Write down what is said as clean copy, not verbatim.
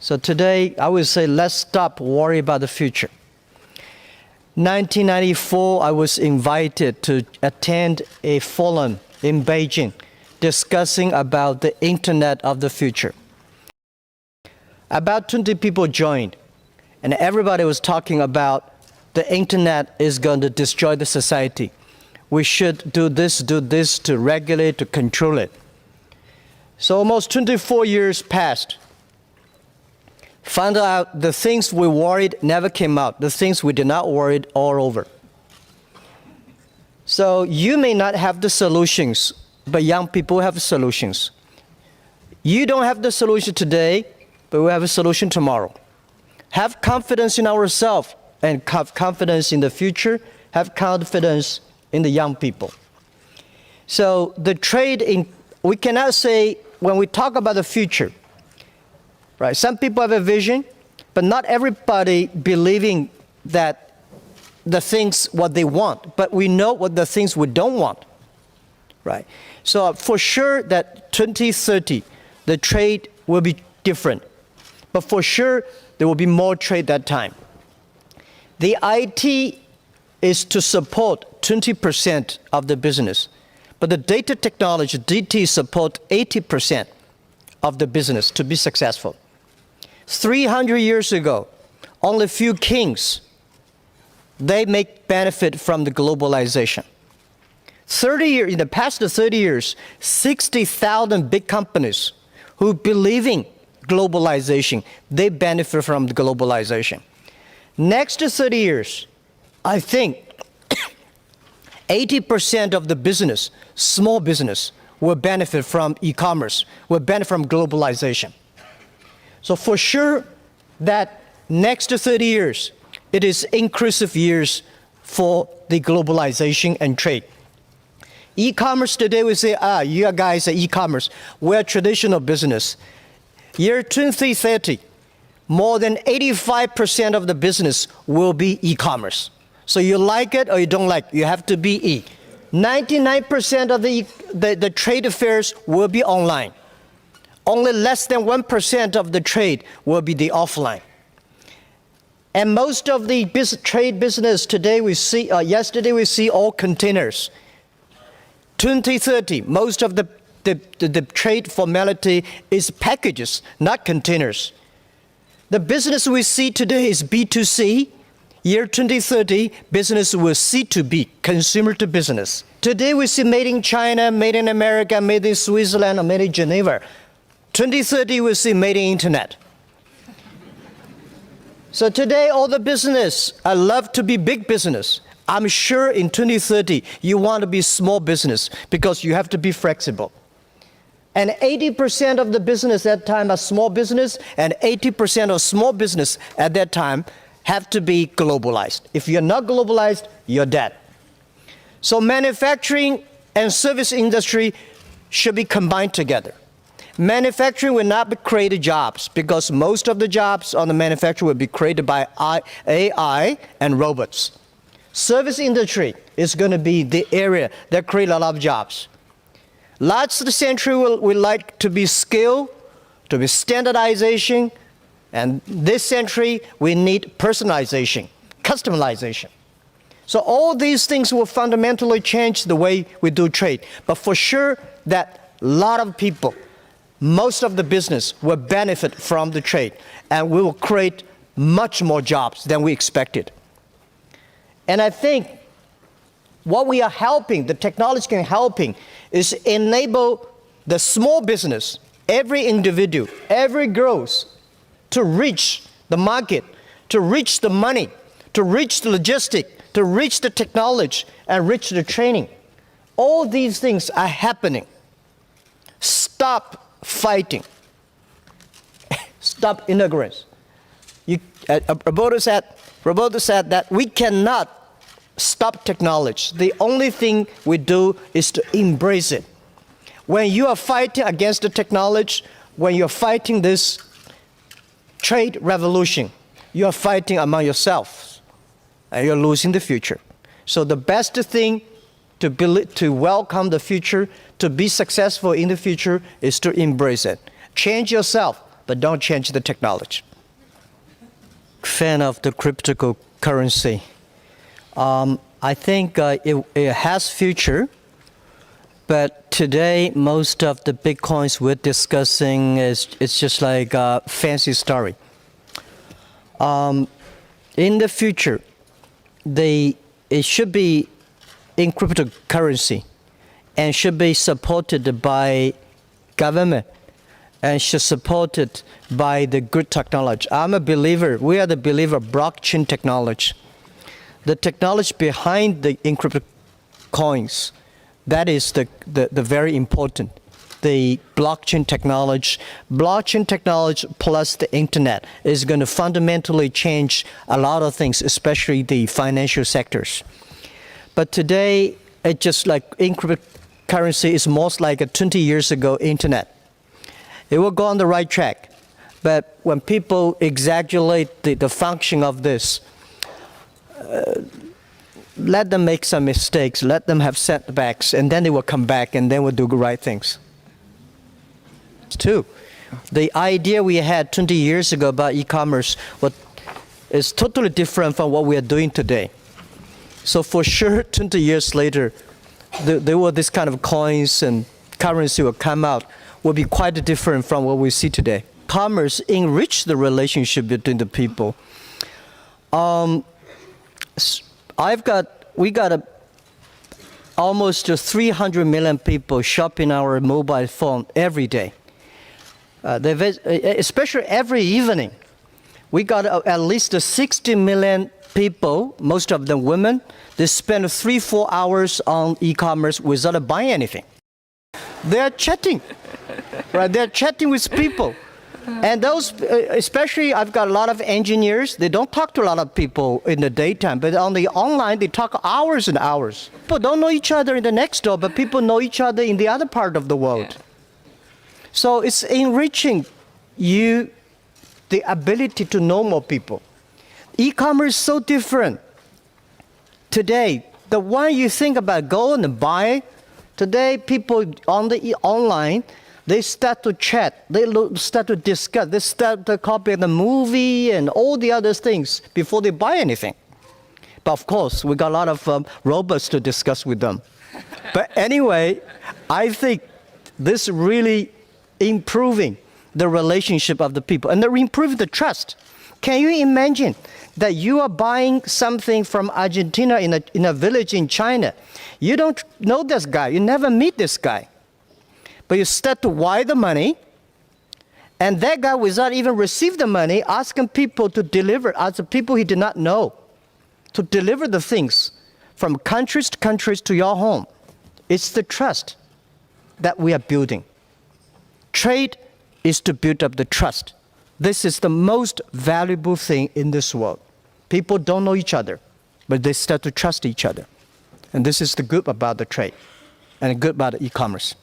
So today, I would say, let's stop worrying about the future. 1994, I was invited to attend a forum in Beijing discussing about the Internet of the future. About 20 people joined, and everybody was talking about the Internet is going to destroy the society. We should do this to regulate, to control it. So almost 24 years passed. Found out the things we worried never came out. The things we did not worry all over. So you may not have the solutions, but young people have solutions. You don't have the solution today, but we have a solution tomorrow. Have confidence in ourselves and have confidence in the future. Have confidence in the young people. So the trade in, we cannot say when we talk about the future, right? Some people have a vision, but not everybody believing that the things what they want, but we know what the things we don't want, right? So for sure that 2030, the trade will be different, but for sure there will be more trade that time. The IT is to support 20% of the business, but the data technology, DT, support 80% of the business to be successful. 300 years ago, only a few kings, they make benefit from the globalization. 30 years, in the past 30 years, 60,000 big companies who believe in globalization, they benefit from the globalization. Next 30 years, I think 80% of the business, small business, will benefit from e-commerce, will benefit from globalization. So for sure that next 30 years, it is inclusive years for the globalization and trade. E-commerce today, we say, you guys are e-commerce. We're traditional business. Year 2030, more than 85% of the business will be e-commerce. So you like it or you don't like it, you have to be E. 99% of the trade affairs will be online. Only less than 1% of the trade will be the offline. And most of the trade business today we see, yesterday we see all containers. 2030, most of the trade formality is packages, not containers. The business we see today is B2C. Year 2030, business will C2B, consumer to business. Today we see made in China, made in America, made in Switzerland, or made in Geneva. 2030, we'll see made in internet. So today, all the business, I love to be big business. I'm sure in 2030, you want to be small business because you have to be flexible. And 80% of the business at that time are small business, and 80% of small business at that time have to be globalized. If you're not globalized, you're dead. So manufacturing and service industry should be combined together. Manufacturing will not create jobs because most of the jobs on the manufacturing will be created by AI and robots. Service industry is going to be the area that creates a lot of jobs. Last century we like to be skill, to be standardization, and this century we need personalization, customization. So all these things will fundamentally change the way we do trade. But for sure that a lot of people, most of the business will benefit from the trade, and we will create much more jobs than we expected. And I think what we are helping, the technology can helping, is enable the small business, every individual, every growth, to reach the market, to reach the money, to reach the logistic, to reach the technology, and reach the training. All these things are happening. Stop fighting. Stop ignorance. Roberto said that we cannot stop technology. The only thing we do is to embrace it. When you are fighting against the technology, when you're fighting this trade revolution, you are fighting among yourselves, and you're losing the future. So the best thing to welcome the future, to be successful in the future, is to embrace it. Change yourself. but don't change the technology. Fan of the cryptocurrency. I think it has future, but today most of the Bitcoins we're discussing it's just like a fancy story. In the future, it should be in cryptocurrency and should be supported by government and should supported by the good technology. I'm a believer, we are the believer of blockchain technology. The technology behind the encrypted coins, that is the very important. The blockchain technology plus the internet is going to fundamentally change a lot of things, especially the financial sectors. But today, it's just like encrypted currency is most like a 20 years ago internet. It will go on the right track. But when people exaggerate the function of this, let them make some mistakes, let them have setbacks, and then they will come back and then we'll do the right things. Two, the idea we had 20 years ago about e-commerce is totally different from what we are doing today. So for sure, 20 years later, there were this kind of coins and currency will come out, will be quite different from what we see today. Commerce enrich the relationship between the people. We got almost 300 million people shopping our mobile phone every day. Especially every evening. We got at least 60 million people, most of them women, they spend 3-4 hours on e-commerce without buying anything. They're chatting, right? They're chatting with people. And those, especially I've got a lot of engineers, they don't talk to a lot of people in the daytime, but on the online, they talk hours and hours. People don't know each other in the next door, but people know each other in the other part of the world. Yeah. So it's enriching you the ability to know more people. E-commerce is so different. Today, the one you think about go and buy, today people on the online, they start to chat, they start to discuss, they start to copy the movie and all the other things before they buy anything. But of course, we got a lot of robots to discuss with them. But anyway, I think this really improving the relationship of the people and they're improving the trust. Can you imagine that you are buying something from Argentina in a village in China? You don't know this guy, you never meet this guy. But you start to wire the money, and that guy without even receive the money, asking people to deliver, other people he did not know, to deliver the things from countries to countries to your home. It's the trust that we are building. Trade is to build up the trust. This is the most valuable thing in this world. People don't know each other, but they start to trust each other. And this is the good about the trade and good about the e-commerce.